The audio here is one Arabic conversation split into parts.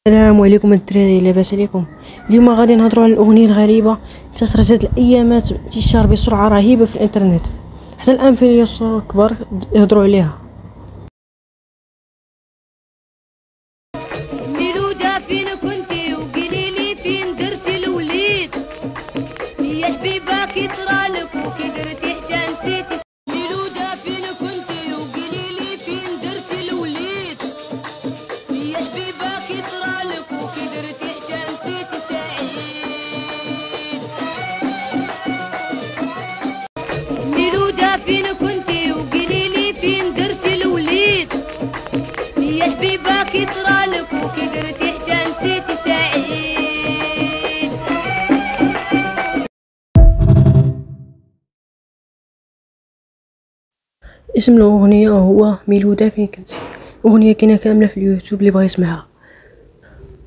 السلام عليكم الدراري، لاباس عليكم؟ اليوم غادي نهضروا على الاغنيه الغريبه انتشرت هاد الايامات انتشار بسرعه رهيبه في الانترنت، حتى الان فين يوصلوا الكبار يهضروا عليها. ميلوده فين كنتي وقولي لي فين درتي الوليد؟ يا البيبه كي صرالك وكي درتي حتى نسيتي. ميلوده فين كنتي وقولي لي فين درتي الوليد؟ يا البيبه كي صرالك وكي درتي حتى نسيتي سعيد. ميلوده فين كنتي وقولي لي فين درتي الوليد؟ يا البيبه كي صرالك وكي درتي حتى نسيتي سعيد. اسم الاغنيه هو ميلوده فين كنتي. اغنيه كاينه كامله في اليوتيوب اللي بغى يسمعها.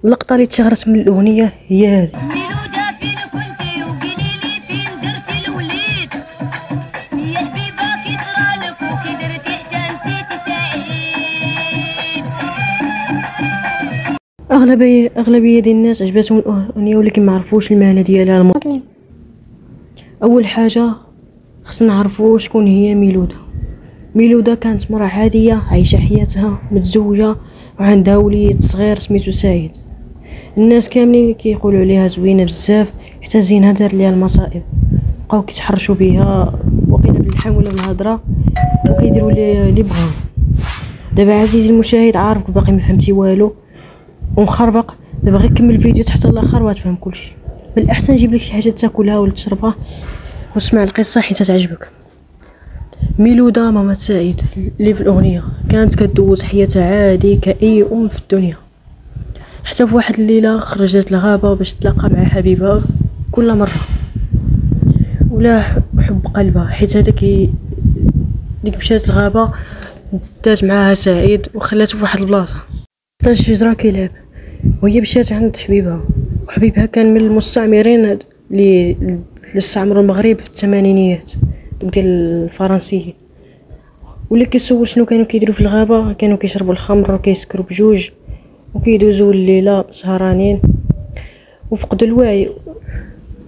اللقطه اللي تشهرت من الاغنيه هي هذه. ميلوده فين كنتي وقولي لي فين درتي الوليد؟ يا البيبه كي صرالك وكي درتي حتى نسيتي سعيد. اغلبيه ديال الناس عجبتهم الاغنيه ولكن ما عرفوش المعنى ديالها. اول حاجه خصنا نعرفوا شكون هي ميلوده. ميلوده كانت مرأة عاديه عايشه حياتها متزوجه وعندها وليد صغير سميتو سعيد. الناس كاملين كيقولوا عليها زوينه بزاف، حتى زينها دار ليها المصائب، بقاو كيتحرشوا بها وقيله باللحم ولا بالهضره وكيديروا ليها اللي بغاو. دابا عزيزي المشاهد عارفك باقي ما فهمتي والو ومخربق، دابا غير كمل الفيديو حتى الاخر وغتفهم كلشي. بالاحسن نجيب لك شي حاجه تاكلها ولا تشربها واسمع القصه حيت تعجبك. ميلوده ماما سعيد اللي في الاغنيه كانت كدوز حياتها عادي كأي ام في الدنيا، حتى في واحد الليله خرجت للغابه باش تلاقى مع حبيبها كل مره، ولا حب قلبها حيت هذاك ديك مشات للغابه دات معاها سعيد وخلاته في واحد البلاصه حتى الشجره كيلعب، وهي مشات عند حبيبها، وحبيبها كان من المستعمرين اللي استعمروا المغرب في الثمانينيات دوك ديال الفرنسيين. ولا كيسول شنو كانوا كيديروا في الغابه، كانوا كيشربوا الخمر وكيسكروا بجوج وكيدوزوا الليله سهرانين وفقدوا الوعي.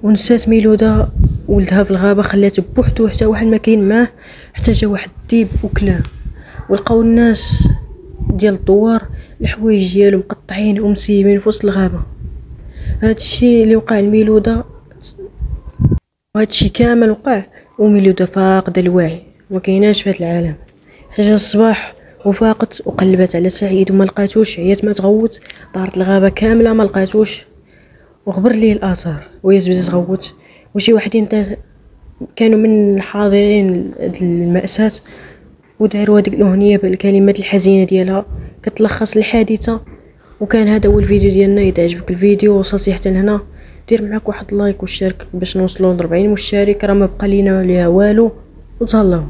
ونسات ميلوده ولدها في الغابه، خلاته بوحدو حتى واحد ما كاين معاه، حتى جا واحد الديب وكلاه. ولقاو الناس ديال الدوار الحوايج ديالو مقطعين ومسيبين في وسط الغابه. هذا الشيء اللي وقع لميلوده، وهذا الشيء كامل وقع وميلوده فاقده الوعي ما كايناش في هذا العالم. حتى جا الصباح وفاقت وقلبت على سعيد وما لقاتوش، عيات ما تغوت، دارت الغابه كامله ما لقاتوش وغبر ليه الاثار وهي بدات تغوت. وشي وحدين كانوا من الحاضرين المأساة وداروا هذيك الاغنيه بالكلمات الحزينه ديالها كتلخص الحادثه. وكان هذا هو الفيديو ديالنا. اذا عجبك الفيديو وصلتي حتى لهنا دير معاك واحد لايك واشترك باش نوصلوا ل 40 مشترك، راه ما بقى لينا والو وتهلاو.